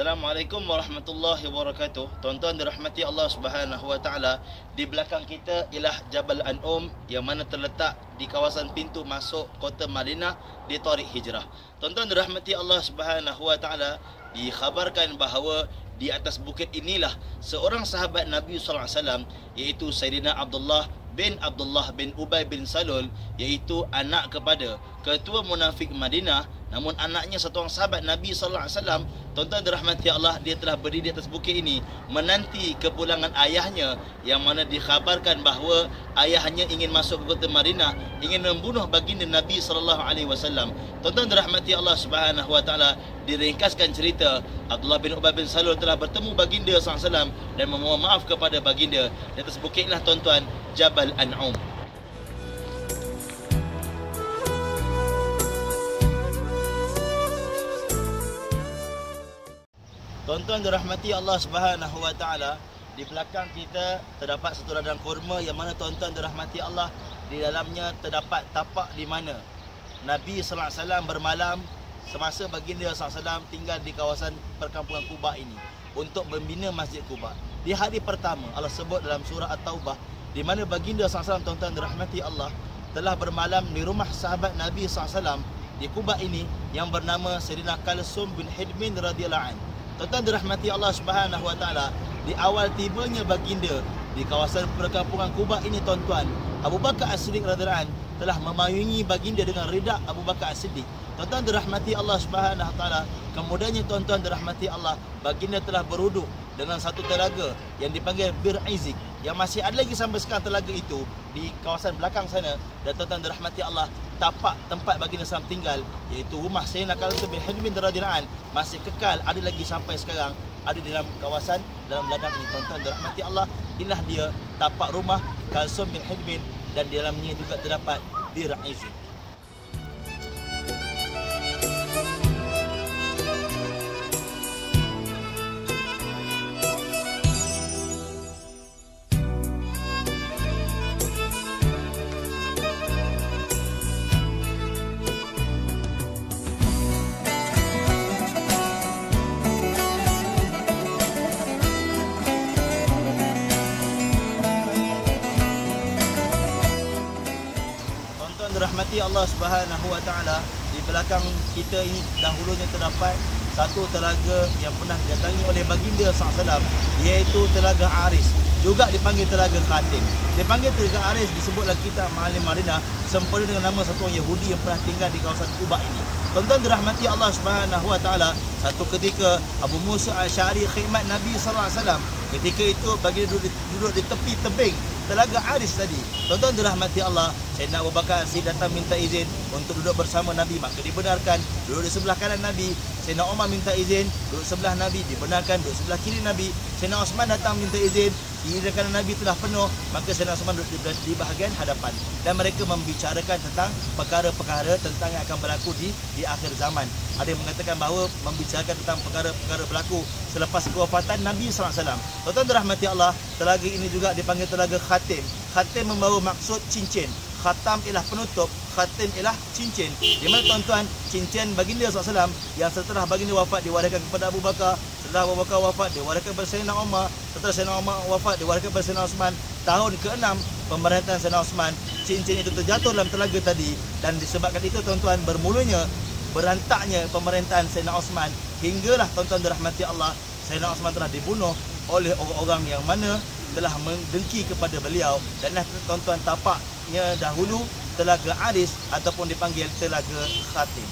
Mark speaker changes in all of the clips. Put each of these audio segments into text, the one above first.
Speaker 1: Assalamualaikum warahmatullahi wabarakatuh. Tuan-tuan dirahmati Allah Subhanahu wa taala, di belakang kita ialah Jabal An'um yang mana terletak di kawasan pintu masuk kota Madinah di Tariq Hijrah. Tuan-tuan dirahmati Allah Subhanahu wa taala, dikhabarkan bahawa di atas bukit inilah seorang sahabat Nabi sallallahu alaihi wasallam, iaitu Sayyidina Abdullah bin Ubay bin Salul, iaitu anak kepada ketua munafik Madinah, namun anaknya satu orang sahabat Nabi sallallahu alaihi wasallam. Tuan-tuan dirahmati Allah, dia telah berdiri di atas bukit ini menanti kepulangan ayahnya, yang mana dikhabarkan bahawa ayahnya ingin masuk ke kota Madinah, ingin membunuh baginda Nabi sallallahu alaihi wasallam. Tuan-tuan dirahmati Allah Subhanahu wa taala, diringkaskan cerita, Abdullah bin Ubay bin Salul telah bertemu baginda sallallahu alaihi wasallam dan memohon maaf kepada baginda. Di atas bukit inilah tuan-tuan Jabal An'um. Tuan-tuan dirahmati Allah Subhanahu wa taala, di belakang kita terdapat satu ladang kurma yang mana tuan-tuan dirahmati Allah, di dalamnya terdapat tapak di mana Nabi sallallahu alaihi wasallam bermalam semasa baginda sallallahu alaihi wasallam tinggal di kawasan perkampungan Quba ini untuk membina Masjid Quba. Di hari pertama Allah sebut dalam surah At-Taubah, di mana baginda sallallahu alaihi wasallam, tuan-tuan dirahmati Allah, telah bermalam di rumah sahabat Nabi sallallahu alaihi wasallam di Quba ini yang bernama Sayyidina Kalsum bin Hidmin radhiyallahu anhu. Tuan-tuan dirahmati Allah Subhanahu wa taala, di awal tibanya baginda di kawasan perkampungan Quba ini, tuan-tuan, Abu Bakar As-Siddiq radhiyallahu anhu telah memayungi baginda dengan rida Abu Bakar As-Siddiq. Tuan-tuan dirahmati Allah Subhanahu wa taala, kemudiannya tuan-tuan dirahmati Allah, baginda telah beruduk dengan satu telaga yang dipanggil Bir Izik, yang masih ada lagi sampai sekarang telaga itu di kawasan belakang sana. Dan tuan-tuan dirahmati Allah, tapak tempat baginda SAW tinggal, iaitu rumah Sayyidina Kalsum bin Hidmin radhiyallahu anhu, masih kekal ada lagi sampai sekarang, ada di dalam kawasan dalam ladang ini. Tuan-tuan dirahmati Allah, inilah dia tapak rumah Kalsum bin Hidmin, dan di dalamnya juga terdapat Bir Izik. Dirahmati Allah Subhanahu wa taala, di belakang kita ini dahulunya terdapat satu telaga yang pernah didatangi oleh baginda sallallahu alaihi wasallam, iaitu Telaga Aris, juga dipanggil Telaga Khatim. Dipanggil Telaga Aris disebut dalam kitab Ma'alim Madinah sempena dengan nama satu orang Yahudi yang pernah tinggal di kawasan Quba ini. Tuan-tuan dirahmati Allah Subhanahu wa taala, satu ketika Abu Musa Al-Asy'ari khidmat Nabi sallallahu alaihi wasallam, ketika itu baginda duduk di tepi tebing Telaga Aris tadi. Tuan-tuan dirahmati Allah, Sayyidina Abu Bakar As-Siddiq datang minta izin untuk duduk bersama Nabi, maka dibenarkan. Duduk di sebelah kanan Nabi. Sayyidina Umar minta izin, duduk sebelah Nabi, dibenarkan. Duduk sebelah kiri Nabi. Sayyidina Osman datang minta izin, kiri kanan Nabi telah penuh, maka Sayyidina Osman duduk di bahagian hadapan. Dan mereka membicarakan tentang perkara-perkara tentang yang akan berlaku di akhir zaman. Ada yang mengatakan bahawa membicarakan tentang perkara-perkara berlaku selepas kewafatan Nabi sallallahu alaihi wasallam. Tuan-tuan dirahmati Allah, telaga ini juga dipanggil Telaga Khatim. Khatim membawa maksud cincin. Khatam ialah penutup, khatim ialah cincin. Di mana tuan-tuan, cincin baginda SAW yang setelah baginda wafat diwariskan kepada Abu Bakar, setelah Abu Bakar wafat diwariskan kepada Sayyidina Umar, setelah Sayyidina Umar wafat diwariskan kepada Sayyidina Osman. Tahun ke-6 pemerintahan Sayyidina Osman, cincin itu terjatuh dalam telaga tadi, dan disebabkan itu tuan-tuan, bermulanya berantaknya pemerintahan Sayyidina Osman, hinggalah tuan-tuan dirahmati Allah, Sayyidina Osman telah dibunuh oleh orang-orang yang mana telah mendengki kepada beliau. Dan tuan-tuan, tapaknya dahulu Telaga Aris ataupun dipanggil Telaga Khatim.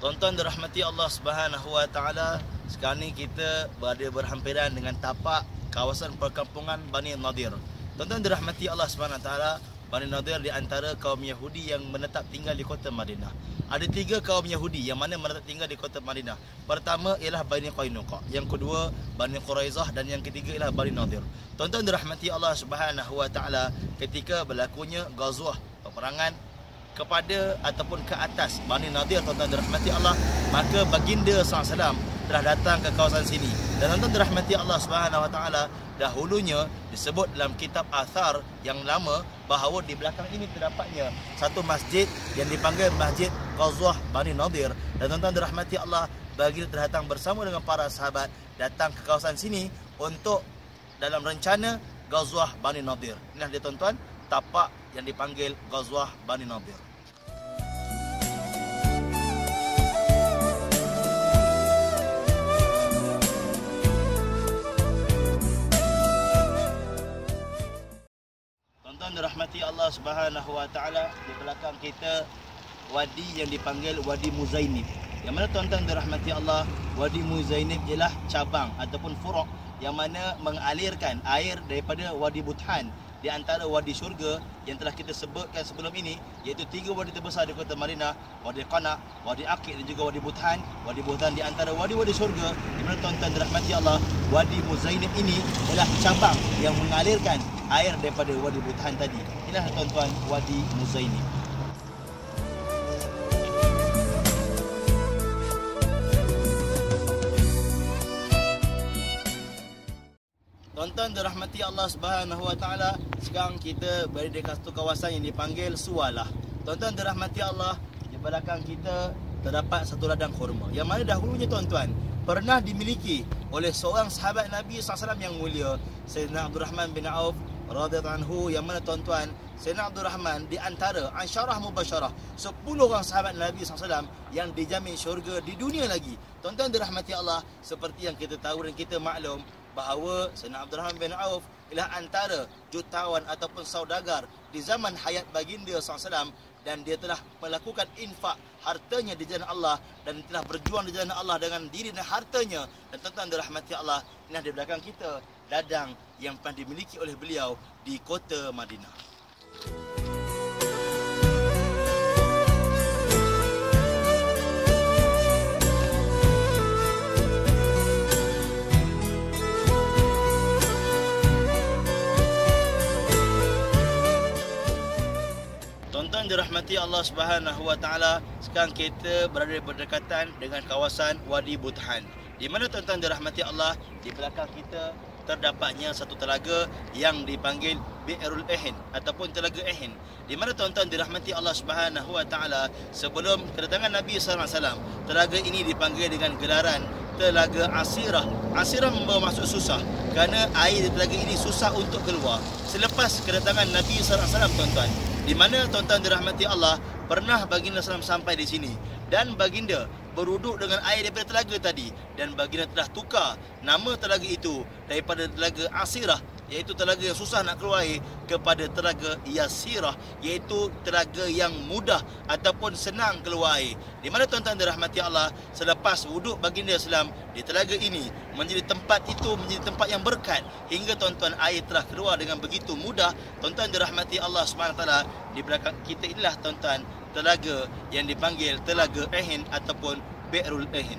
Speaker 1: Tuan-tuan dirahmati Allah Subhanahu wa taala, sekarang ni kita berada berhampiran dengan tapak kawasan perkampungan Bani Nadir. Tuan-tuan dirahmati Allah Subhanahu wa taala, Bani Nadir di antara kaum Yahudi yang menetap tinggal di kota Madinah. Ada 3 kaum Yahudi yang mana menetap tinggal di kota Madinah. Pertama ialah Bani Qainuqa, yang kedua Bani Quraizah, dan yang ketiga ialah Bani Nadir. Tuan-tuan dirahmati Allah Subhanahu wa taala, ketika berlakunya ghazwah, peperangan kepada ataupun ke atas Bani Nadir, tuan-tuan dirahmati Allah, maka baginda SAW telah datang ke kawasan sini Dan tuan-tuan dirahmati Allah Subhanahu Wa Taala, dahulunya disebut dalam kitab Athar yang lama bahawa di belakang ini terdapatnya satu masjid yang dipanggil Masjid Ghazwah Bani Nadir. Dan tuan-tuan dirahmati Allah, baginda telah datang bersama dengan para sahabat datang ke kawasan sini untuk dalam rencana Ghazwah Bani Nadir. Inilah dia tuan-tuan, tapak yang dipanggil Ghazwah Bani Nadir. Tuan-tuan dirahmati Allah Subhanahu Wa Taala, di belakang kita wadi yang dipanggil Wadi Muzainib. Yang mana tuan-tuan dirahmati Allah, Wadi Muzainib ialah cabang ataupun furuk yang mana mengalirkan air daripada Wadi Buthan di antara wadi syurga yang telah kita sebutkan sebelum ini, iaitu 3 wadi terbesar di kota Madinah, Wadi Qana, Wadi Aqid dan juga Wadi Buthan. Wadi Buthan di antara wadi-wadi syurga, di mana tuan-tuan dirahmati Allah, Wadi Muzainib ini ialah cabang yang mengalirkan air daripada Wadi Buthan tadi. Inilah tuan-tuan Wadi Muzainib. Tuan-tuan dirahmati Allah Subhanahu Wa Taala, sekarang kita berada di satu kawasan yang dipanggil Suwalah. Tuan-tuan dirahmati Allah, di belakang kita terdapat satu ladang kurma yang mana dahulunya tuan-tuan pernah dimiliki oleh seorang sahabat Nabi SAW yang mulia, Sayyidina Abdul Rahman bin Auf radhiyallahu anhu, yang mana tuan-tuan Sayyidina Abdul Rahman di antara Asyarah Mubasyarah 10 orang sahabat Nabi SAW yang dijamin syurga di dunia lagi. Tuan-tuan dirahmati Allah, seperti yang kita tahu dan kita maklum bahawa Sayyidina Abdul Rahman bin Auf ialah antara jutawan ataupun saudagar di zaman hayat baginda SAW, dan dia telah melakukan infak hartanya di jalan Allah dan telah berjuang di jalan Allah dengan diri dan hartanya. Dan tuan-tuan dirahmati Allah, ini di belakang kita ladang yang pernah dimiliki oleh beliau di kota Madinah. Tuan-tuan dirahmati Allah Subhanahu Wa Taala, sekarang kita berada berdekatan dengan kawasan Wadi Buthan, di mana tuan-tuan dirahmati Allah, di belakang kita terdapatnya satu telaga yang dipanggil Bi'rul Ehin ataupun Telaga Ehin, di mana tuan-tuan dirahmati Allah Subhanahu Wa Taala, sebelum kedatangan Nabi sallallahu alaihi wasallam, telaga ini dipanggil dengan gelaran Telaga Asirah. Asirah membawa maksud susah, kerana air di telaga ini susah untuk keluar. Selepas kedatangan Nabi sallallahu alaihi wasallam tuan-tuan, di mana tuan-tuan dirahmati Allah, pernah baginda SAW sampai di sini dan baginda beruduk dengan air daripada telaga tadi, dan baginda telah tukar nama telaga itu daripada Telaga Asirah, iaitu telaga yang susah nak keluar air, kepada Telaga Yasirah, iaitu telaga yang mudah ataupun senang keluar air. Di mana tuan-tuan dirahmati Allah, selepas wuduk baginda Islam di telaga ini, menjadi tempat itu menjadi tempat yang berkat, hingga tuan-tuan air telah keluar dengan begitu mudah. Tuan-tuan dirahmati Allah SWT, di belakang kita inilah tuan-tuan telaga yang dipanggil Telaga Ehin ataupun Bi'rul Ehin.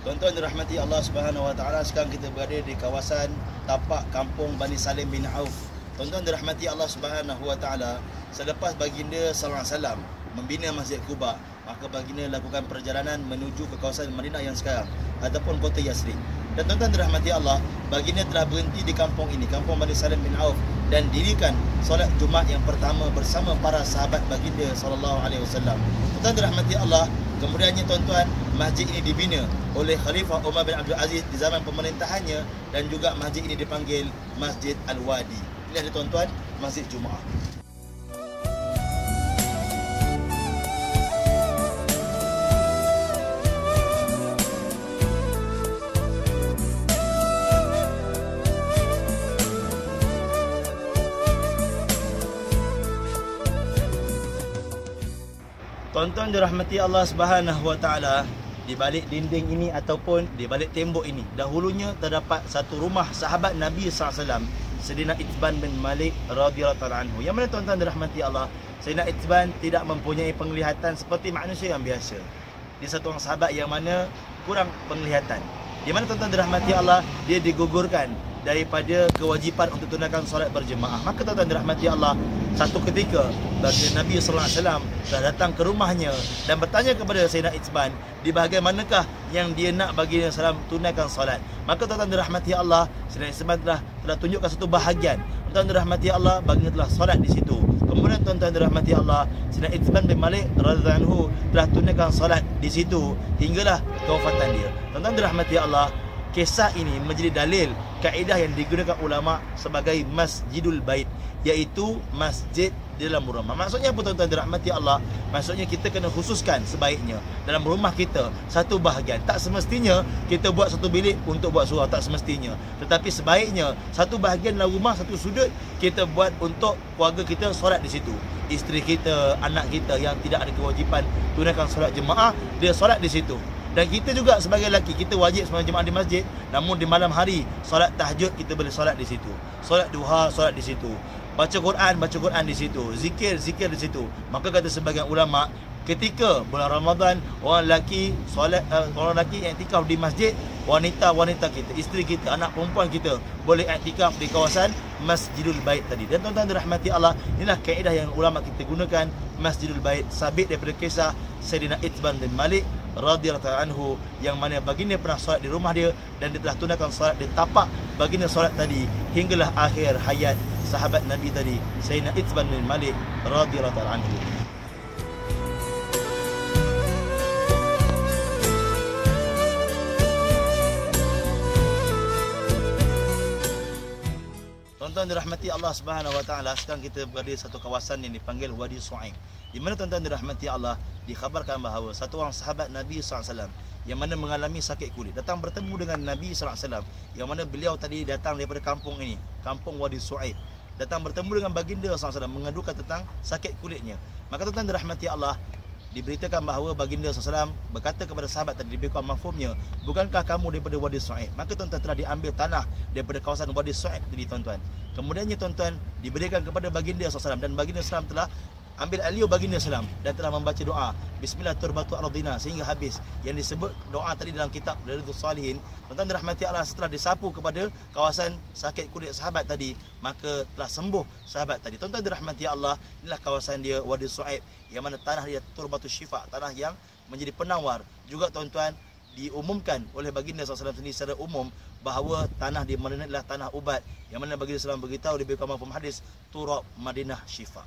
Speaker 1: Tuan-tuan dirahmati Allah Subhanahu Wa Taala, sekarang kita berada di kawasan tapak kampung Bani Salim bin Auf. Tuan-tuan dirahmati Allah Subhanahu Wa Taala, selepas baginda sallallahu alaihi wasallam membina Masjid Quba, maka baginda lakukan perjalanan menuju ke kawasan Madinah yang sekarang ataupun kota Yasrib. Dan tuan-tuan dirahmati Allah, baginda telah berhenti di kampung ini, kampung Bani Salim bin Auf, dan dirikan solat Jumaat yang pertama bersama para sahabat baginda sallallahu alaihi wasallam. Tuan-tuan dirahmati Allah, kemudiannya tuan-tuan, masjid ini dibina oleh Khalifah Umar bin Abdul Aziz di zaman pemerintahannya, dan juga masjid ini dipanggil Masjid Al-Wadi. Ini ada tuan-tuan Masjid Jumaat. Tuan-tuan dirahmati Allah Subhanahu Wa Taala, di balik dinding ini ataupun di balik tembok ini, dahulunya terdapat satu rumah sahabat Nabi SAW, Sayyidina Itban bin Malik radhiyallahu anhu. Yang mana tuan-tuan dirahmati Allah, Sayyidina Itban tidak mempunyai penglihatan seperti manusia yang biasa. di satu orang sahabat yang mana kurang penglihatan. Di mana tuan-tuan dirahmati Allah, dia digugurkan daripada kewajipan untuk tunaikan solat berjemaah. Maka tuan-tuan dirahmati Allah, satu ketika baginda Nabi sallallahu alaihi wasallam telah datang ke rumahnya dan bertanya kepada Sayyidina Itzban di bahagian manakah yang dia nak baginda sallam tunaikan solat. Maka tuan-tuan dirahmati Allah, Sayyidina Itzban telah tunjukkan satu bahagian. Tuan-tuan dirahmati Allah, baginda telah solat di situ. Kemudian tuan-tuan dirahmati Allah, Sayyidina Itzban bin Malik radhiyallahu anhu telah tunaikan solat di situ hinggalah kewafatan dia. Tuan-tuan dirahmati Allah, kisah ini menjadi dalil kaedah yang digunakan ulama sebagai masjidul bait, iaitu masjid di dalam rumah. Maksudnya apa tuan-tuan dirahmati Allah? Maksudnya kita kena khususkan sebaiknya dalam rumah kita satu bahagian. Tak semestinya kita buat satu bilik untuk buat surau, tak semestinya. Tetapi sebaiknya satu bahagian dalam rumah, satu sudut kita buat untuk keluarga kita solat di situ. Isteri kita, anak kita yang tidak ada kewajipan tunaikan solat jemaah, dia solat di situ. Dan kita juga sebagai lelaki, kita wajib sembahyang jemaah di masjid. Namun di malam hari, solat tahajud kita boleh solat di situ. Solat duha, solat di situ. Baca Quran di situ. Zikir di situ. Maka kata sebagian ulama, ketika bulan Ramadan, orang lelaki solat, orang lelaki iktikaf di masjid, wanita kita, isteri kita, anak perempuan kita boleh iktikaf di kawasan Masjidul Bait tadi. Dan tuan-tuan dirahmati Allah, inilah kaedah yang ulama kita gunakan, Masjidul Bait, sabit daripada kisah Sayyidina Itzban bin Malik radhiyallahu anhu, yang mana baginda pernah solat di rumah dia dan dia telah tunaikan solat di tapak baginda solat tadi hinggalah akhir hayat sahabat Nabi tadi, Sayyidina Itzban bin Malik radhiyallahu anhu. Tuan-tuan dirahmati Allah Subhanahu wa taala, sekarang kita berada di satu kawasan yang dipanggil Wadi Su'aib. Di mana tuan-tuan dirahmati Allah, dikhabarkan bahawa satu orang sahabat Nabi sallallahu alaihi wasallam yang mana mengalami sakit kulit datang bertemu dengan Nabi sallallahu alaihi wasallam, yang mana beliau tadi datang daripada kampung ini, kampung Wadi Su'aib. Datang bertemu dengan baginda sallallahu alaihi wasallam mengadukan tentang sakit kulitnya. Maka tuan-tuan dirahmati Allah, diberitakan bahawa baginda SAW berkata kepada sahabat tadi, lebih kurang mafhumnya, bukankah kamu daripada Wadi Su'aib? Maka tuan-tuan telah diambil tanah daripada kawasan Wadi Su'aib tadi tuan-tuan. Kemudiannya tuan-tuan diberikan kepada baginda SAW, dan baginda SAW telah ambil aliyah baginda SAW dan telah membaca doa Bismillah turbatu ardina sehingga habis, yang disebut doa tadi dalam kitab Riyadhus Shalihin. Tuan-tuan dirahmati Allah, setelah disapu kepada kawasan sakit kulit sahabat tadi, maka telah sembuh sahabat tadi. Tuan-tuan dirahmati Allah, inilah kawasan dia Wadi Su'aib, yang mana tanah dia turbatus syifa, tanah yang menjadi penawar. Juga tuan-tuan diumumkan oleh baginda SAW sendiri secara umum bahawa tanah di Madinah adalah tanah ubat, yang mana baginda SAW beritahu di buku hadis Turab Madinah Syifa.